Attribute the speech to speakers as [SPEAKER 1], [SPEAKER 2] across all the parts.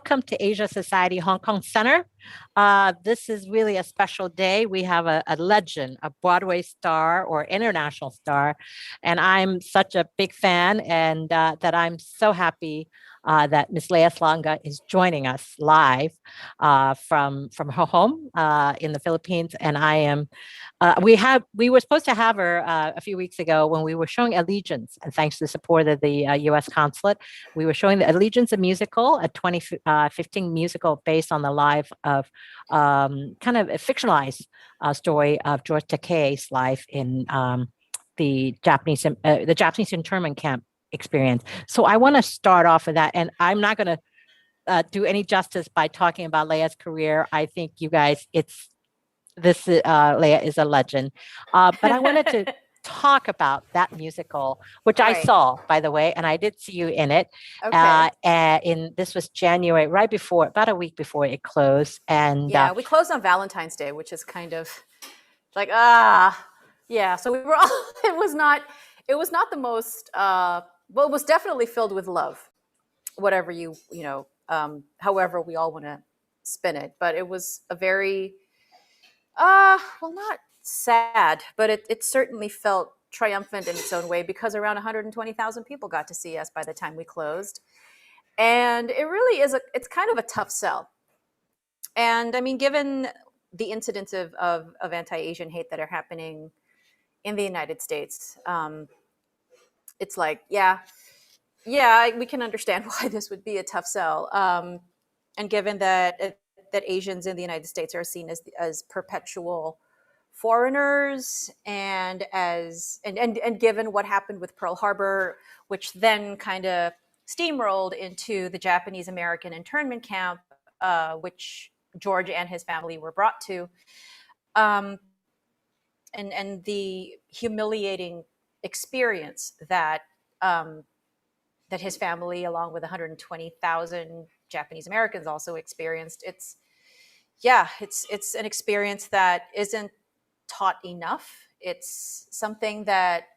[SPEAKER 1] welcome to Asia Society Hong Kong Center. This is really a special day. We have a legend, a Broadway star or international star, and I'm such a big fan, and that I'm so happy that Miss Lea Salonga is joining us live from her home in the Philippines, and I am. We were supposed to have her a few weeks ago when we were showing Allegiance, and thanks to the support of the U.S. consulate, we were showing the Allegiance, a musical, a 2015 musical based on the life of kind of a fictionalized story of George Takei's life in the Japanese internment camp experience. So I want to start off with that, and I'm not going to do any justice by talking about Lea's career. I think you guys, Lea is a legend. But I wanted to talk about that musical, which I saw, by the way, and I did see you in it. Okay. This was January, about a week before it closed. And
[SPEAKER 2] yeah, we closed on Valentine's Day, which is kind of like yeah. So we were all. It was not the most. Well, it was definitely filled with love, whatever however we all want to spin it. But it was a very well, not sad, but it certainly felt triumphant in its own way because around 120,000 people got to see us by the time we closed. And it really is it's kind of a tough sell. And I mean, given the incidents of anti-Asian hate that are happening in the United States, it's like, yeah, we can understand why this would be a tough sell. And given that Asians in the United States are seen as perpetual foreigners, and given what happened with Pearl Harbor, which then kind of steamrolled into the Japanese American internment camp, which George and his family were brought to, and the humiliating experience that his family, along with 120,000 Japanese Americans, also experienced. It's an experience that isn't taught enough. It's something that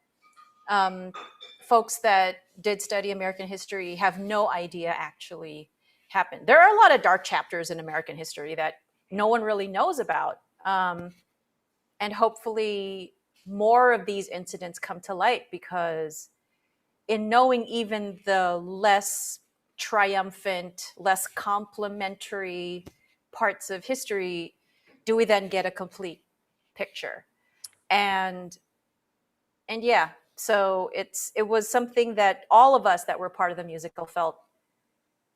[SPEAKER 2] folks that did study American history have no idea actually happened. There are a lot of dark chapters in American history that no one really knows about. And hopefully more of these incidents come to light, because in knowing even the less triumphant, less complimentary parts of history, do we then get a complete picture? And yeah, so it was something that all of us that were part of the musical felt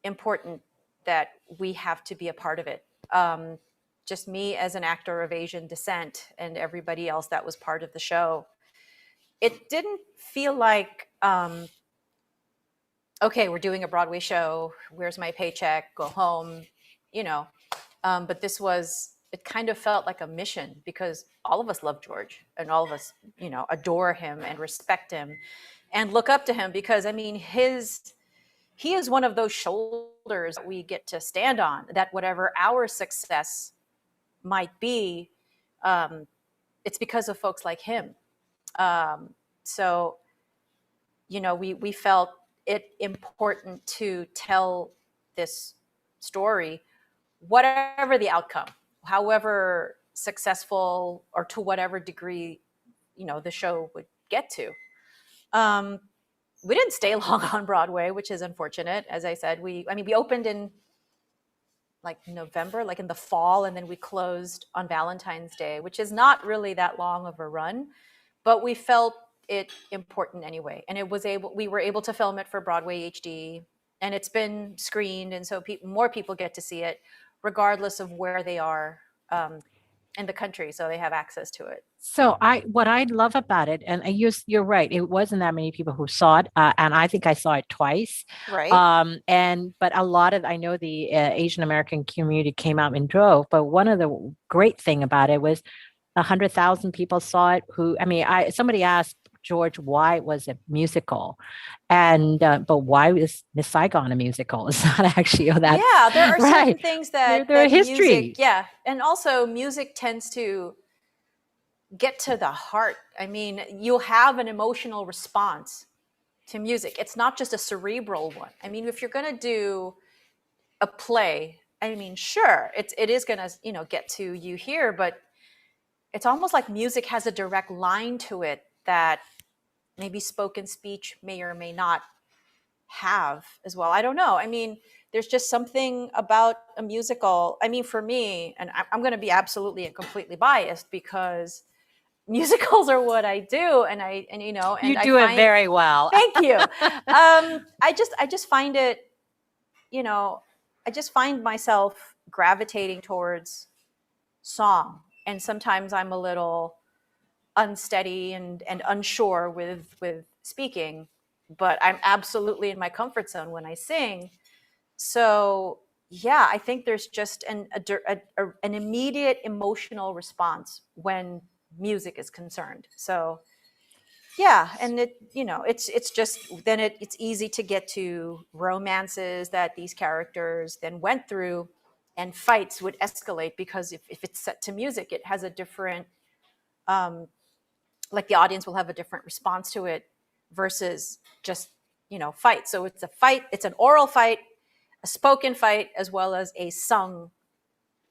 [SPEAKER 2] important that we have to be a part of it. Just me as an actor of Asian descent and everybody else that was part of the show. It didn't feel like, okay, we're doing a Broadway show. Where's my paycheck? Go home, But it kind of felt like a mission, because all of us love George, and all of us, adore him and respect him and look up to him, because, I mean, he is one of those shoulders that we get to stand on, that whatever our success might be, it's because of folks like him. So, we felt it important to tell this story, whatever the outcome, however successful or to whatever degree, the show would get to. We didn't stay long on Broadway, which is unfortunate. As I said, we opened in like November, like in the fall, and then we closed on Valentine's Day, which is not really that long of a run, but we felt it important anyway. And we were able to film it for Broadway HD, and it's been screened. And so more people get to see it regardless of where they are in the country. So they have access to it.
[SPEAKER 1] So what I love about it, and you're right, it wasn't that many people who saw it, and I think I saw it twice.
[SPEAKER 2] Right.
[SPEAKER 1] But I know the Asian American community came out and drove. But one of the great thing about it was 100,000 people saw it. Somebody asked George why it was a musical, and but why is Miss Saigon a musical? It's not actually that.
[SPEAKER 2] Yeah, there are certain things that
[SPEAKER 1] there are history.
[SPEAKER 2] Music, yeah, and also music tends to get to the heart. I mean, you'll have an emotional response to music. It's not just a cerebral one. I mean, if you're going to do a play, I mean, sure, it is going to, get to you here, but it's almost like music has a direct line to it that maybe spoken speech may or may not have as well. I don't know. I mean, there's just something about a musical. I mean, for me, and I'm going to be absolutely and completely biased because musicals are what I do, and
[SPEAKER 1] You
[SPEAKER 2] I
[SPEAKER 1] do it
[SPEAKER 2] find.
[SPEAKER 1] very well.
[SPEAKER 2] Thank you. I just find it, I just find myself gravitating towards song, and sometimes I'm a little unsteady and unsure with speaking, but I'm absolutely in my comfort zone when I sing. So yeah, I think there's just an immediate emotional response when music is concerned. So yeah, and it's just then it's easy to get to romances that these characters then went through, and fights would escalate because if it's set to music, it has a different, like the audience will have a different response to it versus just fight. So it's a fight, it's an oral fight, a spoken fight, as well as a sung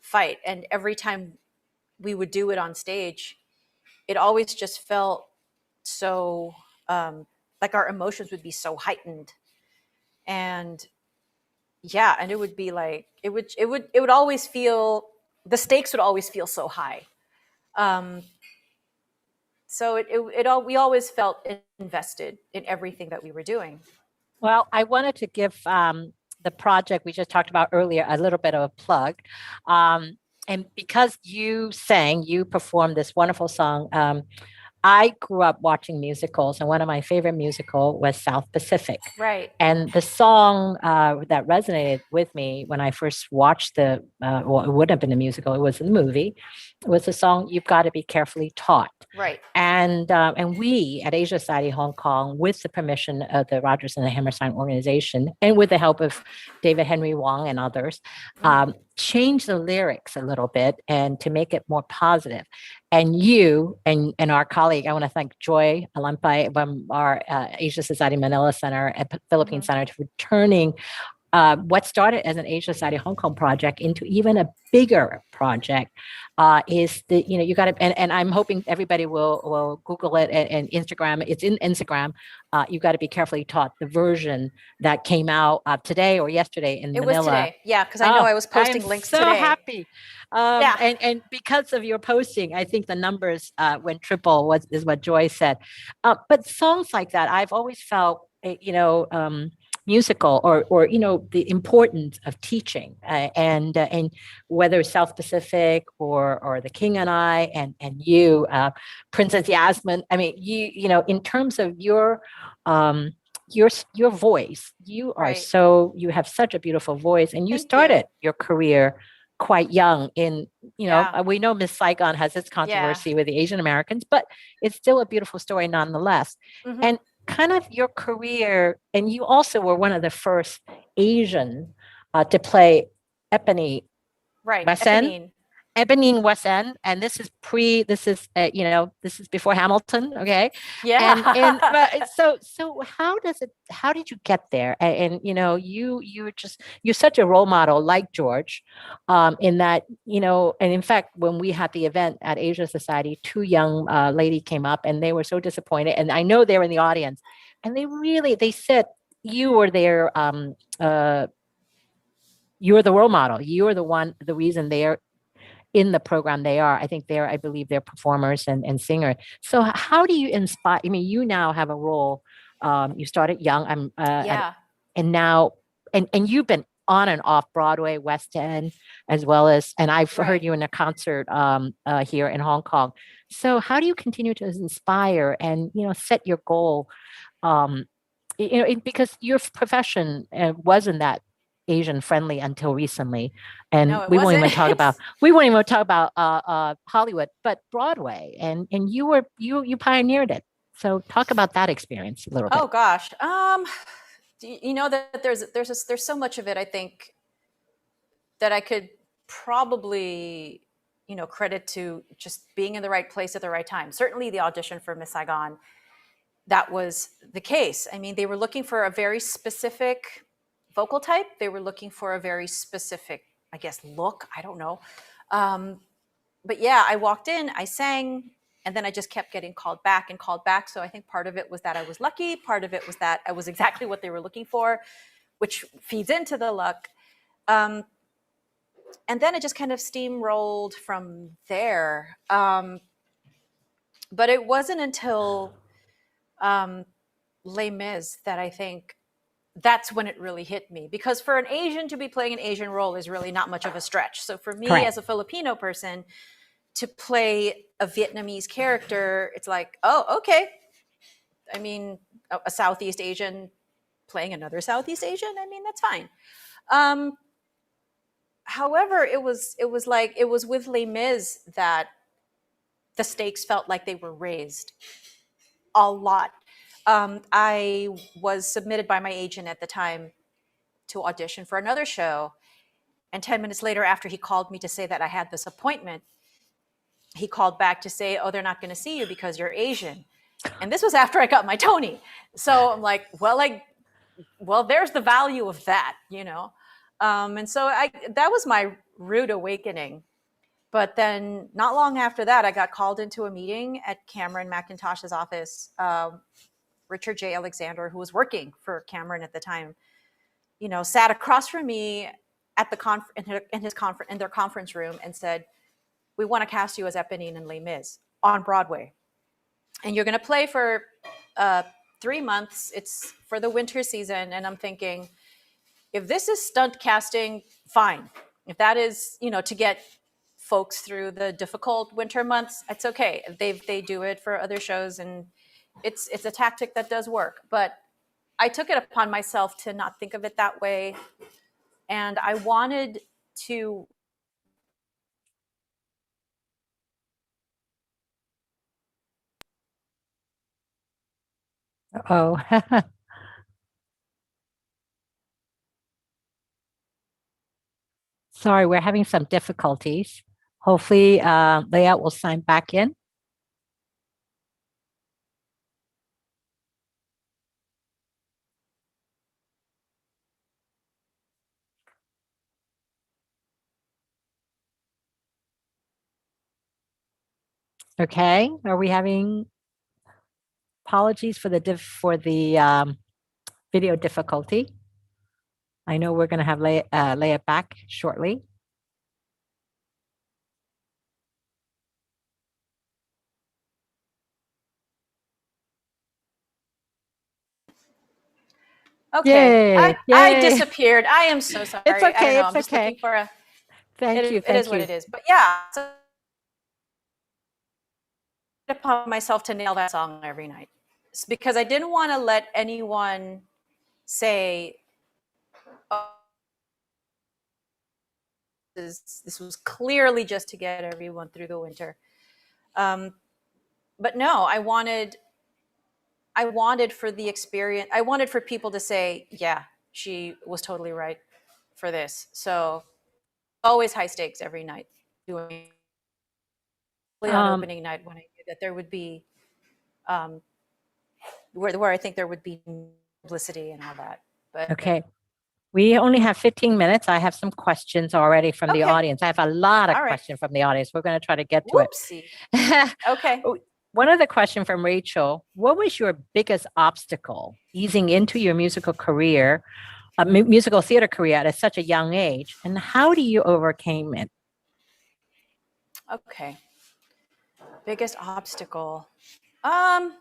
[SPEAKER 2] fight. And every time we would do it on stage, it always just felt so, like our emotions would be so heightened. And yeah, and it would be like it would always feel, the stakes would always feel so high. um, so it all, we always felt invested in everything that we were doing.
[SPEAKER 1] Well, I wanted to give the project we just talked about earlier a little bit of a plug. And because you performed this wonderful song, I grew up watching musicals, and one of my favorite musical was South Pacific.
[SPEAKER 2] Right.
[SPEAKER 1] And the song that resonated with me when I first watched well, it wouldn't have been a musical; it was a movie. It was the song "You've Got to Be Carefully Taught."
[SPEAKER 2] Right.
[SPEAKER 1] And we at Asia Society Hong Kong, with the permission of the Rogers and the Hammerstein organization, and with the help of David Henry Wong and others, changed the lyrics a little bit and to make it more positive. And you and our colleague, I want to thank Joy Alampai from our Asia Society Manila Center and Philippine Center for turning what started as an Asia Society Hong Kong project into even a bigger project. Is the you got to, and I'm hoping everybody will Google it and Instagram. It's in Instagram. You've got to be carefully taught, the version that came out today or yesterday in Manila.
[SPEAKER 2] It was today, yeah, because I know I was posting links
[SPEAKER 1] so
[SPEAKER 2] today.
[SPEAKER 1] Happy.
[SPEAKER 2] Yeah.
[SPEAKER 1] And because of your posting, I think the numbers went triple. Is what Joy said. But songs like that, I've always felt, musical or the importance of teaching, and whether South Pacific or The King and I and you, Princess Yasmin. I mean, in terms of um your voice, you are
[SPEAKER 2] Right.
[SPEAKER 1] so, you have such a beautiful voice, and you
[SPEAKER 2] Thank
[SPEAKER 1] started
[SPEAKER 2] you.
[SPEAKER 1] your career quite young in,
[SPEAKER 2] Yeah.
[SPEAKER 1] we know Miss Saigon has its controversy
[SPEAKER 2] Yeah.
[SPEAKER 1] with the Asian Americans, but it's still a beautiful story nonetheless. And kind of your career, and you also were one of the first Asian to play Eponine
[SPEAKER 2] Right.
[SPEAKER 1] Wesen. Eponine Wesen, and this is before Hamilton, okay?
[SPEAKER 2] Yeah.
[SPEAKER 1] And but how did you get there? And you're such a role model, like George, in that, and in fact, when we had the event at Asia Society, two young lady came up and they were so disappointed, and I know they were in the audience, and they said you were their you're the role model. You're the reason they're in the program they are. I believe they're performers and singers. So how do you inspire? I mean, you now have a role. You started young.
[SPEAKER 2] Yeah.
[SPEAKER 1] And now, and you've been on and off Broadway, West End, as well as, and I've heard you in a concert here in Hong Kong. So how do you continue to inspire and, set your goal? Because your profession wasn't that Asian friendly until recently, and
[SPEAKER 2] No, it
[SPEAKER 1] we won't
[SPEAKER 2] wasn't.
[SPEAKER 1] even talk about we won't even talk about Hollywood, but Broadway, and you pioneered it. So talk about that experience a little bit.
[SPEAKER 2] Oh gosh. You know that there's so much of it, I think, that I could probably, credit to just being in the right place at the right time. Certainly the audition for Miss Saigon, that was the case. I mean, they were looking for a very specific vocal type. They were looking for a very specific, I guess, look. I don't know. But yeah, I walked in, I sang, and then I just kept getting called back and called back. So I think part of it was that I was lucky. Part of it was that I was exactly what they were looking for, which feeds into the luck. And then it just kind of steamrolled from there. But it wasn't until Les Mis that I think that's when it really hit me, because for an Asian to be playing an Asian role is really not much of a stretch. So for me,
[SPEAKER 1] Correct.
[SPEAKER 2] as a Filipino person, to play a Vietnamese character, it's like, oh, okay. I mean, a Southeast Asian playing another Southeast Asian, I mean, that's fine. However, it was with Les Mis that the stakes felt like they were raised a lot. I was submitted by my agent at the time to audition for another show. And 10 minutes later, after he called me to say that I had this appointment, he called back to say, oh, they're not going to see you because you're Asian. And this was after I got my Tony. So I'm like, well, there's the value of that, you know? And so that was my rude awakening. But then not long after that, I got called into a meeting at Cameron McIntosh's office. Richard J. Alexander, who was working for Cameron at the time, you know, sat across from me at the in their conference room and said, we want to cast you as Eponine in Les Mis on Broadway. And you're going to play for 3 months. It's for the winter season. And I'm thinking, if this is stunt casting, fine. If that is, you know, to get folks through the difficult winter months, it's okay. They do it for other shows, and it's a tactic that does work. But I took it upon myself to not think of it that way. And I wanted to.
[SPEAKER 1] Oh, sorry, we're having some difficulties. Hopefully, Leah will sign back in. Okay, are we having apologies for the video difficulty? I know we're going to have Leah back shortly.
[SPEAKER 2] Okay,
[SPEAKER 1] Yay!
[SPEAKER 2] I
[SPEAKER 1] Yay!
[SPEAKER 2] disappeared. I am so sorry.
[SPEAKER 1] It's
[SPEAKER 2] I don't
[SPEAKER 1] okay.
[SPEAKER 2] know.
[SPEAKER 1] It's
[SPEAKER 2] I'm just
[SPEAKER 1] okay.
[SPEAKER 2] looking for a.
[SPEAKER 1] Thank you.
[SPEAKER 2] It is
[SPEAKER 1] Thank
[SPEAKER 2] what
[SPEAKER 1] you.
[SPEAKER 2] it is. But yeah, so I took it upon myself to nail that song every night. It's because I didn't want to let anyone say, oh, this was clearly just to get everyone through the winter. But no, I wanted for the experience. I wanted for people to say, yeah, she was totally right for this. So always high stakes every night. Doing on opening night when I knew that there would be where I think there would be publicity and all that. But
[SPEAKER 1] Okay. We only have 15 minutes. I have some questions already from the
[SPEAKER 2] okay.
[SPEAKER 1] audience. I have a lot of
[SPEAKER 2] All right.
[SPEAKER 1] questions from the audience. We're going to try to get to
[SPEAKER 2] Whoopsie.
[SPEAKER 1] it.
[SPEAKER 2] Okay.
[SPEAKER 1] One other question from Rachel. What was your biggest obstacle easing into your musical career, musical theater career at such a young age? And how do you overcame it?
[SPEAKER 2] Okay. Biggest obstacle. I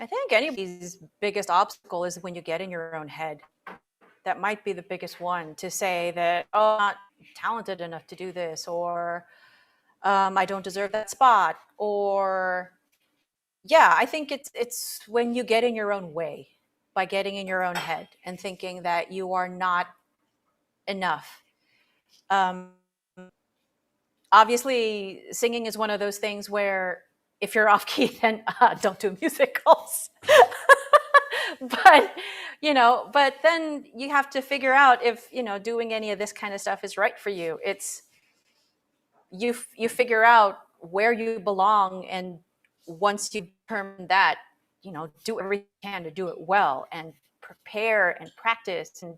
[SPEAKER 2] think anybody's biggest obstacle is when you get in your own head. That might be the biggest one, to say that, oh, I'm not talented enough to do this, or I don't deserve that spot, or yeah, I think it's when you get in your own way, by getting in your own head and thinking that you are not enough. Obviously, singing is one of those things where if you're off key, then don't do musicals. But but then you have to figure out if doing any of this kind of stuff is right for you. It's you figure out where you belong, and once you determine that, do everything you can to do it well and prepare and practice and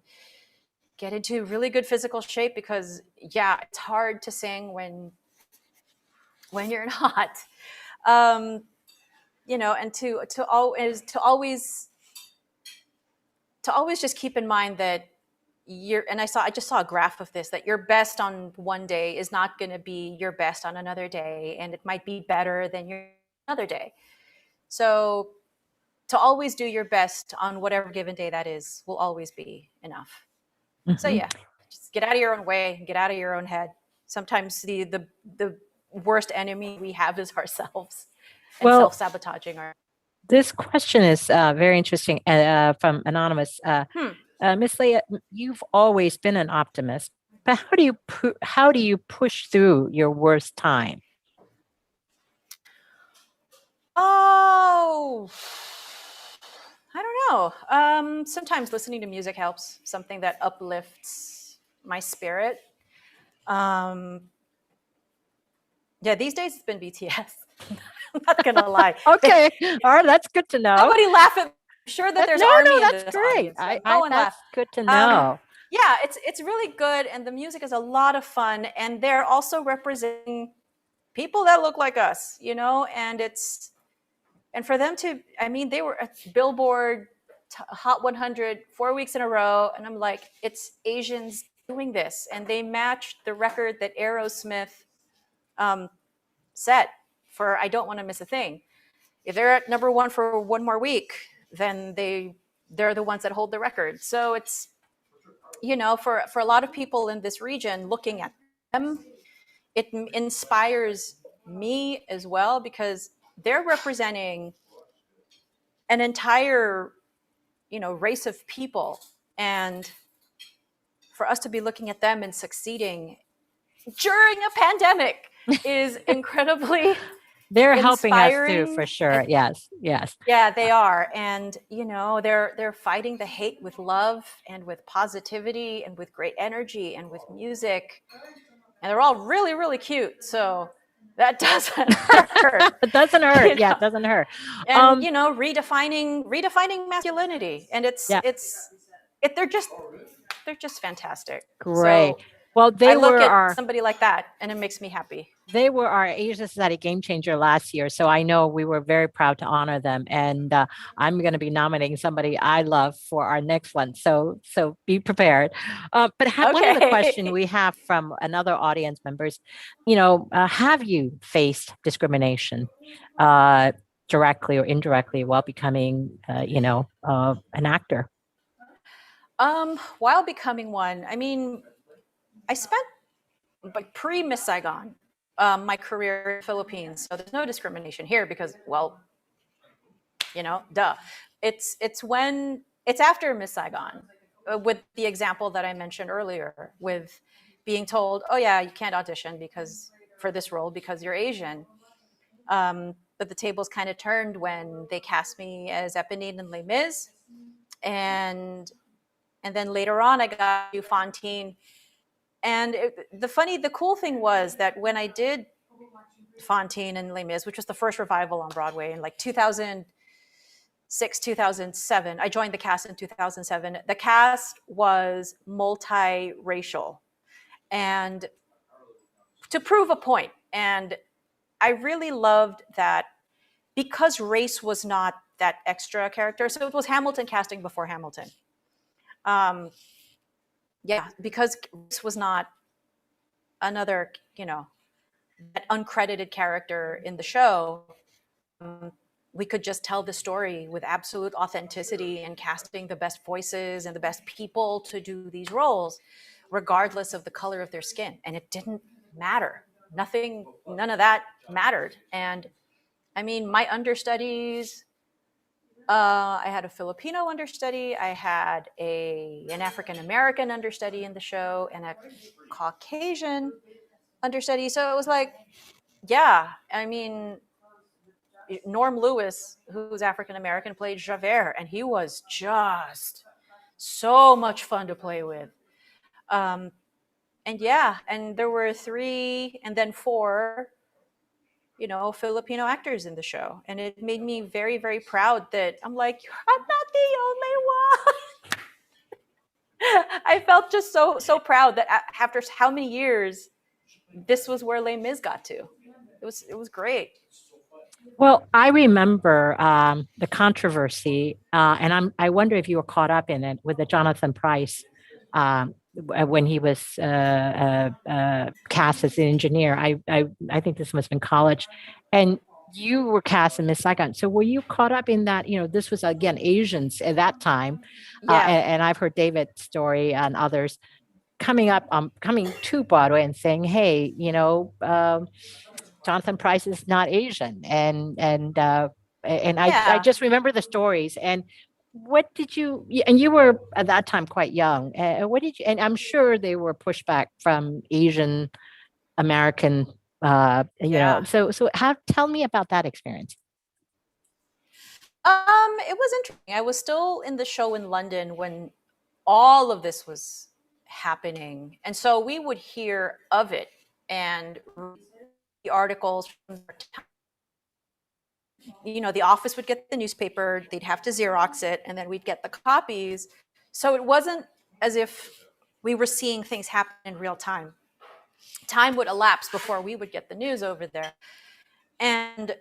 [SPEAKER 2] get into really good physical shape, because it's hard to sing when you're not. And to always just keep in mind that I just saw a graph of this, that your best on one day is not going to be your best on another day, and it might be better than your another day. So to always do your best on whatever given day that is will always be enough. So
[SPEAKER 1] Mhm.
[SPEAKER 2] just get out of your own way, get out of your own head. Sometimes the worst enemy we have is ourselves, and
[SPEAKER 1] Well,
[SPEAKER 2] self-sabotaging our
[SPEAKER 1] this question is very interesting from Anonymous. Miss Leah, you've always been an optimist, but how do you push through your worst time?
[SPEAKER 2] Oh, I don't know. Sometimes listening to music helps, something that uplifts my spirit. Um, these days it's been BTS. I'm not gonna lie.
[SPEAKER 1] Okay, all right, that's good to know.
[SPEAKER 2] Somebody laugh at me. I'm sure that there's ARMY in
[SPEAKER 1] that's
[SPEAKER 2] this
[SPEAKER 1] great.
[SPEAKER 2] audience. So go and laugh.
[SPEAKER 1] That's good to know.
[SPEAKER 2] It's really good, and the music is a lot of fun, and they're also representing people that look like us, and for them to, they were at Billboard Hot 100 4 weeks in a row, and I'm like, it's Asians doing this, and they matched the record that Aerosmith set for I Don't Want to Miss a Thing. If they're at number one for one more week, then they're the ones that hold the record. So it's, for a lot of people in this region, looking at them, it inspires me as well, because they're representing an entire, race of people. And for us to be looking at them and succeeding during a pandemic is incredibly
[SPEAKER 1] They're helping us
[SPEAKER 2] inspiring.
[SPEAKER 1] too, for sure. Yes.
[SPEAKER 2] Yeah, they are. And, they're fighting the hate with love and with positivity and with great energy and with music. And they're all really, really cute. So that doesn't hurt.
[SPEAKER 1] It doesn't hurt. Yeah, it doesn't hurt.
[SPEAKER 2] And, redefining masculinity. And they're just fantastic.
[SPEAKER 1] Great.
[SPEAKER 2] So
[SPEAKER 1] Well,
[SPEAKER 2] I look at somebody like that and it makes me happy.
[SPEAKER 1] They were our Asia Society Game Changer last year, so I know we were very proud to honor them. And I'm going to be nominating somebody I love for our next one. So be prepared. But one of the questions we have from another audience members, have you faced discrimination directly or indirectly while becoming, an actor?
[SPEAKER 2] While becoming one, I spent pre-Miss Saigon, my career in the Philippines. So there's no discrimination here because, well, duh. It's after Miss Saigon, with the example that I mentioned earlier, with being told, oh yeah, you can't audition for this role because you're Asian. But the tables kind of turned when they cast me as Eponine in Les Mis, and then later on I got to Fantine. And the cool thing was that when I did Fantine and Les Mis, which was the first revival on Broadway in like 2006, 2007, I joined the cast in 2007. The cast was multiracial, and to prove a point. And I really loved that, because race was not that extra character. So it was Hamilton casting before Hamilton. Because race was not another, that uncredited character in the show, we could just tell the story with absolute authenticity and casting the best voices and the best people to do these roles, regardless of the color of their skin. And it didn't matter. None of that mattered. And my understudies, I had a Filipino understudy, I had an African-American understudy in the show, and a Caucasian understudy. So it was like, Norm Lewis, who's African-American, played Javert, and he was just so much fun to play with. And there were 3 and then 4, Filipino actors in the show. And it made me very, very proud that I'm like, I'm not the only one. I felt just so proud that after how many years, this was where Les Mis got to. It was great.
[SPEAKER 1] Well, I remember the controversy, and I wonder if you were caught up in it with the Jonathan Price when he was cast as an engineer. I think this must have been college, and you were cast in Miss Saigon. So were you caught up in that? This was again Asians at that time,
[SPEAKER 2] Yeah.
[SPEAKER 1] and I've heard David's story and others coming to Broadway and saying, "Hey, Jonathan Price is not Asian," and I
[SPEAKER 2] Yeah.
[SPEAKER 1] just remember the stories. And what did you? And you were at that time quite young. What did you? And I'm sure they were pushback from Asian American.
[SPEAKER 2] Yeah.
[SPEAKER 1] So how? Tell me about that experience.
[SPEAKER 2] It was interesting. I was still in the show in London when all of this was happening, and so we would hear of it and read the articles from the office would get the newspaper, they'd have to Xerox it, and then we'd get the copies. So it wasn't as if we were seeing things happen in real time. Time would elapse before we would get the news over there. And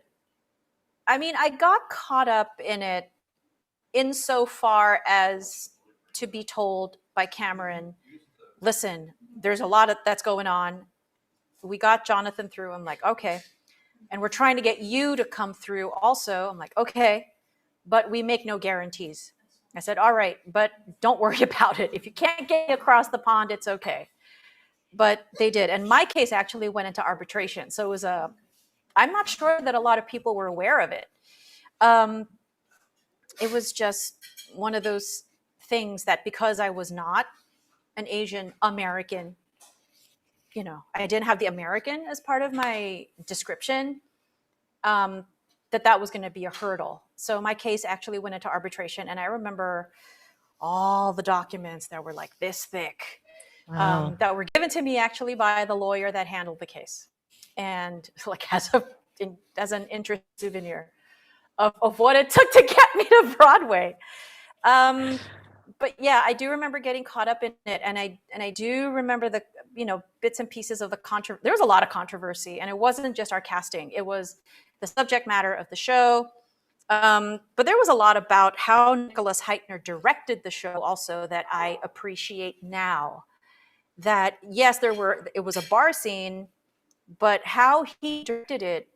[SPEAKER 2] I mean, I got caught up in it insofar as to be told by Cameron, listen, there's a lot that's going on. We got Jonathan through. I'm like, okay. And we're trying to get you to come through also. I'm like, okay, but we make no guarantees. I said, all right, but don't worry about it. If you can't get across the pond, it's okay. But they did. And my case actually went into arbitration. So it was I'm not sure that a lot of people were aware of it. It was just one of those things that because I was not an Asian American, I didn't have the American as part of my description, that was going to be a hurdle. So my case actually went into arbitration. And I remember all the documents that were like this thick,
[SPEAKER 1] Wow.
[SPEAKER 2] that were given to me actually by the lawyer that handled the case. And like as an interest souvenir of what it took to get me to Broadway. But yeah, I do remember getting caught up in it, and I do remember the bits and pieces of the controversy. There was a lot of controversy, and it wasn't just our casting; it was the subject matter of the show. But there was a lot about how Nicholas Heitner directed the show, also that I appreciate now. That yes, it was a bar scene, but how he directed it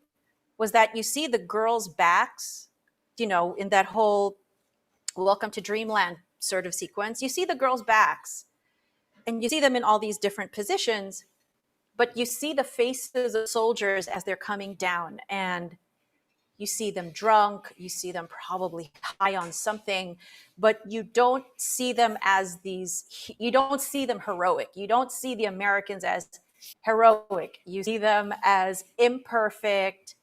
[SPEAKER 2] was that you see the girls' backs, in that whole Welcome to Dreamland sort of sequence. You see the girls' backs and you see them in all these different positions, but you see the faces of soldiers as they're coming down, and you see them drunk, you see them probably high on something, but you don't see them you don't see them heroic. You don't see the Americans as heroic. You see them as imperfect,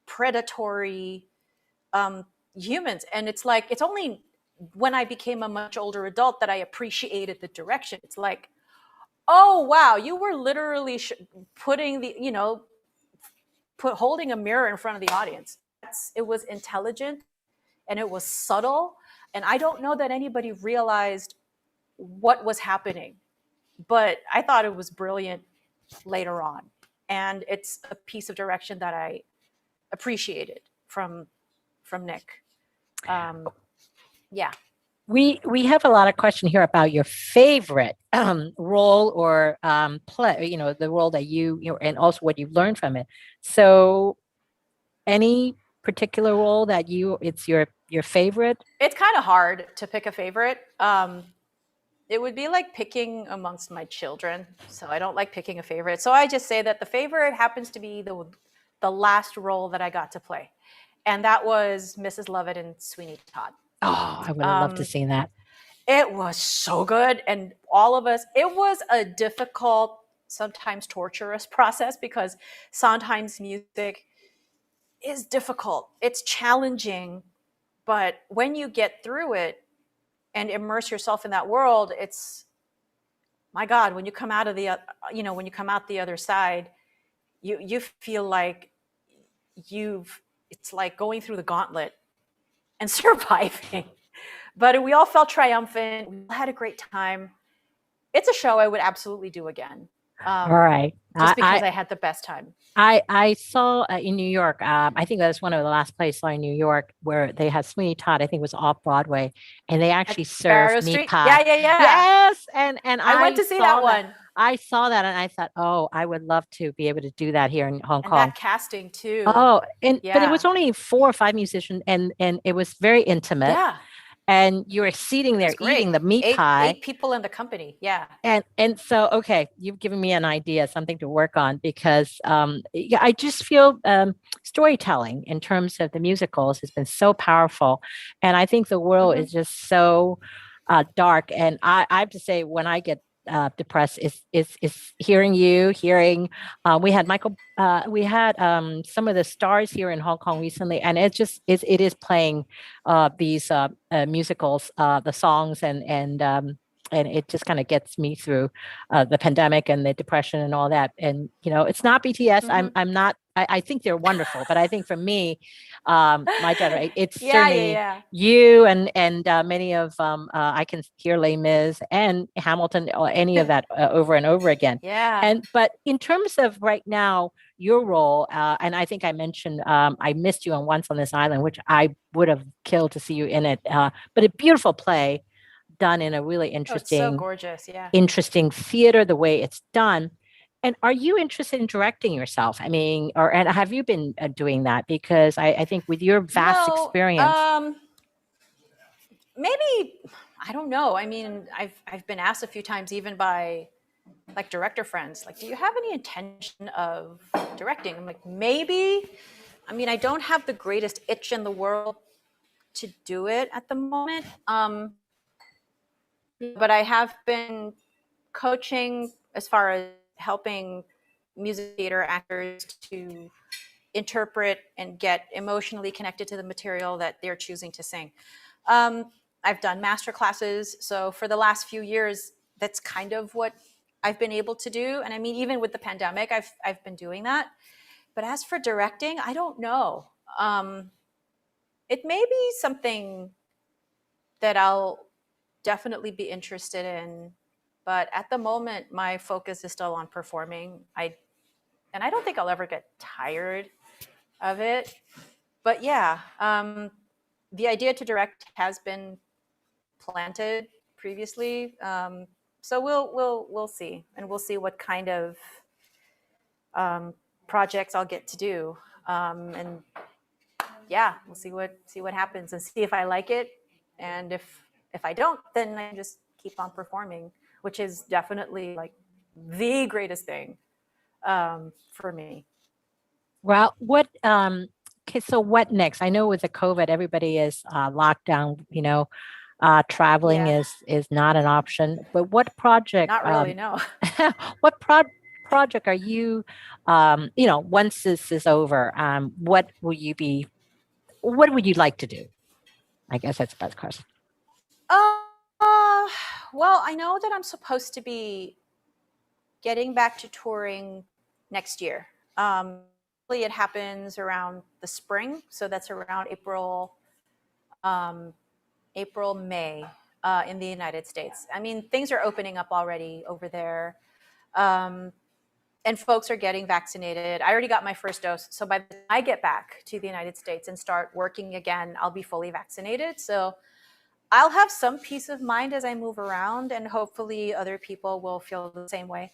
[SPEAKER 2] predatory humans. And it's only when I became a much older adult that I appreciated the direction. It's like, oh wow, you were literally putting holding a mirror in front of the audience. It was intelligent and it was subtle, and I don't know that anybody realized what was happening, but I thought it was brilliant later on, and it's a piece of direction that I appreciated from Nick. Yeah.
[SPEAKER 1] We have a lot of question here about your favorite role or play. The role that and also what you've learned from it. So, any particular role that it's your favorite?
[SPEAKER 2] It's kind of hard to pick a favorite. It would be like picking amongst my children, so I don't like picking a favorite. So I just say that the favorite happens to be the last role that I got to play, and that was Mrs. Lovett in Sweeney Todd.
[SPEAKER 1] Oh, I would have loved to see that.
[SPEAKER 2] It was so good. And all of us, it was a difficult, sometimes torturous process, because Sondheim's music is difficult. It's challenging. But when you get through it and immerse yourself in that world, it's, my God, when you come out the other side, you feel like it's like going through the gauntlet and surviving. But we all felt triumphant. We all had a great time. It's a show I would absolutely do again.
[SPEAKER 1] All right.
[SPEAKER 2] Just because I had the best time.
[SPEAKER 1] I saw in New York. I think that was one of the last plays I saw in New York where they had Sweeney Todd. I think it was off Broadway, and they actually served
[SPEAKER 2] Barrow
[SPEAKER 1] meat
[SPEAKER 2] Street?
[SPEAKER 1] pie.
[SPEAKER 2] Yeah.
[SPEAKER 1] Yes, and
[SPEAKER 2] I went to see that one.
[SPEAKER 1] I saw that, and I thought, oh, I would love to be able to do that here in Hong
[SPEAKER 2] And
[SPEAKER 1] Kong.
[SPEAKER 2] that casting too.
[SPEAKER 1] Oh, but it
[SPEAKER 2] Yeah.
[SPEAKER 1] was only 4 or 5 musicians, and it was very intimate.
[SPEAKER 2] Yeah.
[SPEAKER 1] And you're sitting there
[SPEAKER 2] It's great.
[SPEAKER 1] eating the meat pie.
[SPEAKER 2] 8 people in the company. Yeah.
[SPEAKER 1] And so, okay, you've given me an idea, something to work on, because yeah, I just feel storytelling in terms of the musicals has been so powerful. And I think the world is just so dark. And I have to say, when I get depressed, is hearing we had we had some of the stars here in Hong Kong recently, and it is playing these musicals, the songs, and it just kind of gets me through the pandemic and the depression and all that. And it's not BTS. I'm not. I think they're wonderful, but I think for me, my generation, it's certainly you and many of I can hear Les Mis and Hamilton or any of that over and over again.
[SPEAKER 2] Yeah.
[SPEAKER 1] But in terms of right now, your role, and I think I mentioned I missed you on Once on This Island, which I would have killed to see you in it. But a beautiful play done in a really interesting,
[SPEAKER 2] it's so gorgeous,
[SPEAKER 1] interesting theater, the way it's done. And are you interested in directing yourself? I mean, and have you been doing that? Because I think with your vast experience,
[SPEAKER 2] maybe, I don't know. I mean, I've been asked a few times, even by like director friends, like, do you have any intention of directing? I'm like, maybe. I mean, I don't have the greatest itch in the world to do it at the moment. But I have been coaching as far as helping music theater actors to interpret and get emotionally connected to the material that they're choosing to sing. I've done master classes. So for the last few years, that's kind of what I've been able to do. And I mean, even with the pandemic, I've been doing that. But as for directing, I don't know. It may be something that I'll definitely be interested in, but at the moment my focus is still on performing. I don't think I'll ever get tired of it. But yeah, the idea to direct has been planted previously. So we'll see, and we'll see what kind of projects I'll get to do. And yeah, we'll see what happens and see if I like it, and if I don't, then I just keep on performing, which is definitely like the greatest thing for me.
[SPEAKER 1] Well, okay, so what next? I know with the COVID, everybody is locked down, traveling is not an option, but what project?
[SPEAKER 2] Not really, no.
[SPEAKER 1] What project are you, once this is over, what would you like to do? I guess that's the best question.
[SPEAKER 2] Well, I know that I'm supposed to be getting back to touring next year. It happens around the spring, so that's around April, May in the United States. I mean, things are opening up already over there, and folks are getting vaccinated. I already got my first dose, so by the time I get back to the United States and start working again, I'll be fully vaccinated. So I'll have some peace of mind as I move around, and hopefully other people will feel the same way.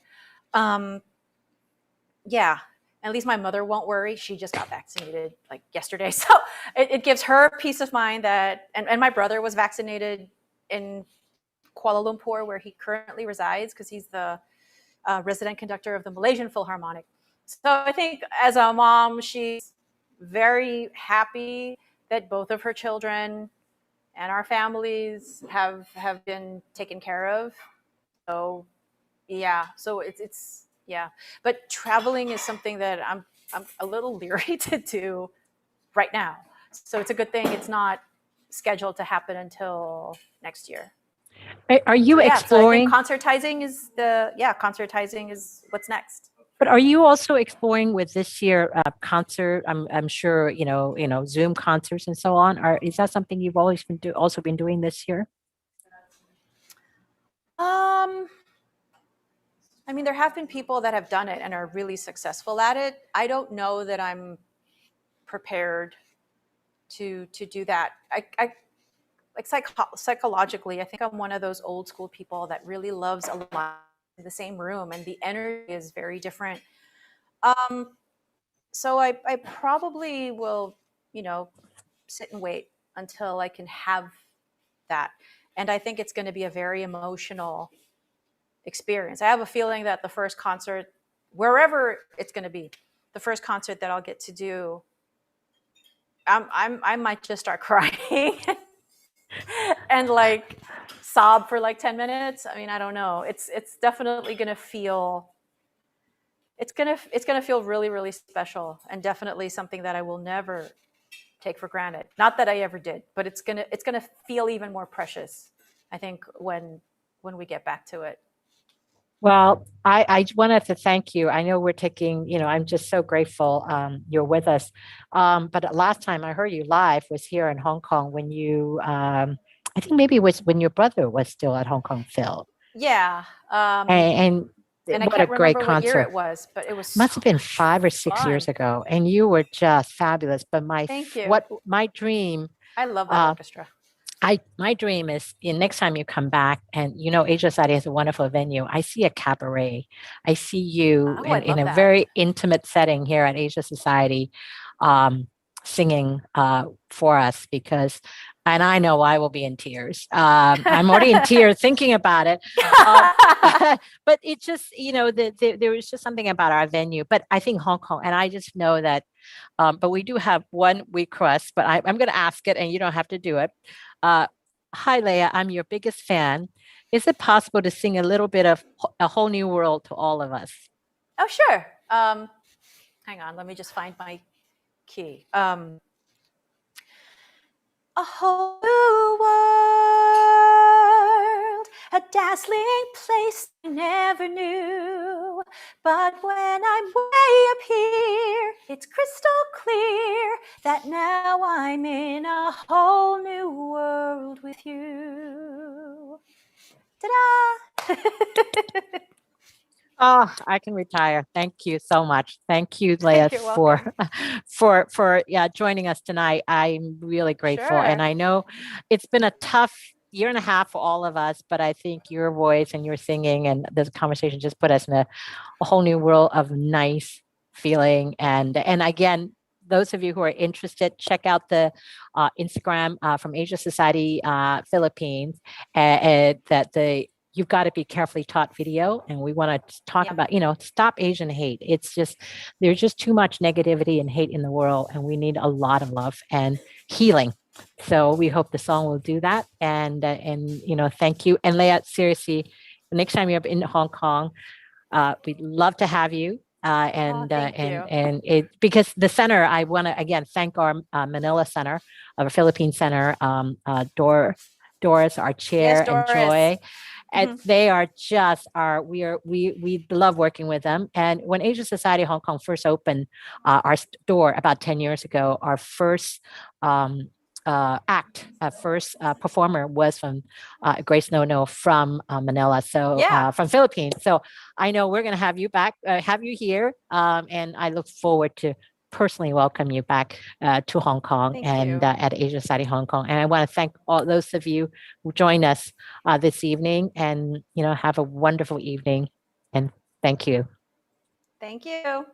[SPEAKER 2] Yeah, at least my mother won't worry. She just got vaccinated like yesterday. So it gives her peace of mind that, and my brother was vaccinated in Kuala Lumpur, where he currently resides, because he's the resident conductor of the Malaysian Philharmonic. So I think as a mom, she's very happy that both of her children and our families have been taken care of. So yeah, so it's yeah. But traveling is something that I'm a little leery to do right now. So it's a good thing it's not scheduled to happen until next year.
[SPEAKER 1] Are you exploring?
[SPEAKER 2] So I think concertizing is what's next.
[SPEAKER 1] But are you also exploring with this year concert? I'm sure Zoom concerts and so on. Is that something you've always also been doing this year?
[SPEAKER 2] Um, I mean, there have been people that have done it and are really successful at it. I don't know that I'm prepared to do that. I like psychologically, I think I'm one of those old school people that really loves a lot in the same room, and the energy is very different. Um, so I probably will, you know, sit and wait until I can have that. And I think it's going to be a very emotional experience. I have a feeling that the first concert, wherever it's going to be, the first concert that I'll get to do, I might just start crying and like sob for like 10 minutes. I mean, I don't know. It's definitely going to feel it's gonna feel really really special, and definitely something that I will never take for granted. Not that I ever did, but it's gonna feel even more precious, I think, when we get back to it.
[SPEAKER 1] Well, I wanted to thank you. I know we're taking, I'm just so grateful you're with us. But last time I heard you live was here in Hong Kong when I think maybe it was when your brother was still at Hong Kong Phil.
[SPEAKER 2] Yeah.
[SPEAKER 1] And
[SPEAKER 2] And I
[SPEAKER 1] what a
[SPEAKER 2] can't
[SPEAKER 1] great
[SPEAKER 2] remember what year
[SPEAKER 1] concert.
[SPEAKER 2] it was, but it was
[SPEAKER 1] Must
[SPEAKER 2] so
[SPEAKER 1] have been
[SPEAKER 2] much
[SPEAKER 1] 5 or 6 years
[SPEAKER 2] fun.
[SPEAKER 1] ago. And you were just fabulous. But
[SPEAKER 2] Thank you.
[SPEAKER 1] what my dream,
[SPEAKER 2] I love that
[SPEAKER 1] uh,
[SPEAKER 2] orchestra.
[SPEAKER 1] my dream is next time you come back and Asia Society is a wonderful venue. I see a cabaret. I see you
[SPEAKER 2] Oh, I
[SPEAKER 1] in
[SPEAKER 2] love
[SPEAKER 1] a
[SPEAKER 2] that.
[SPEAKER 1] very intimate setting here at Asia Society, um, singing for us and I know I will be in tears. I'm already in tears thinking about it. Um, but it just, there was just something about our venue. But I think Hong Kong, and I just know that but we do have one request, but I'm going to ask it and you don't have to do it. Uh, Hi, Leah. I'm your biggest fan. Is it possible to sing a little bit of A Whole New World to all of us?
[SPEAKER 2] Oh, sure. Hang on, let me just find my key. A whole new world, a dazzling place I never knew. But when I'm way up here, it's crystal clear that now I'm in a whole new world with you. Ta-da!
[SPEAKER 1] Oh, I can retire. Thank you so much. Thank you, Leah,
[SPEAKER 2] You're
[SPEAKER 1] for
[SPEAKER 2] welcome.
[SPEAKER 1] for joining us tonight. I'm really grateful, and
[SPEAKER 2] Sure.
[SPEAKER 1] I know it's been a tough year and a half for all of us, but I think your voice and your singing and this conversation just put us in a whole new world of nice feeling. And again, those of you who are interested, check out the Instagram from Asia Society Philippines. That the You've got to be carefully taught video, and we want to talk
[SPEAKER 2] Yep.
[SPEAKER 1] about stop Asian hate. It's just there's just too much negativity and hate in the world, and we need a lot of love and healing. So we hope the song will do that. And thank you. And Leah, seriously, the next time you're in Hong Kong, we'd love to have you.
[SPEAKER 2] Oh, thank you.
[SPEAKER 1] And it because the center, I want to again thank our Manila Center, our Philippine Center, Doris, our
[SPEAKER 2] Yes,
[SPEAKER 1] chair, and
[SPEAKER 2] Doris.
[SPEAKER 1] Joy, and they are just we love working with them. And when Asia Society Hong Kong first opened our store about 10 years ago, our first first performer was from Grace No from Manila, so
[SPEAKER 2] Yeah.
[SPEAKER 1] from Philippines. So I know we're going to have you back, have you here, and I look forward to personally welcome you back to Hong Kong
[SPEAKER 2] Thank
[SPEAKER 1] and
[SPEAKER 2] you.
[SPEAKER 1] at Asia Society Hong Kong. And I want to thank all those of you who joined us this evening, and have a wonderful evening. And thank you.
[SPEAKER 2] Thank you.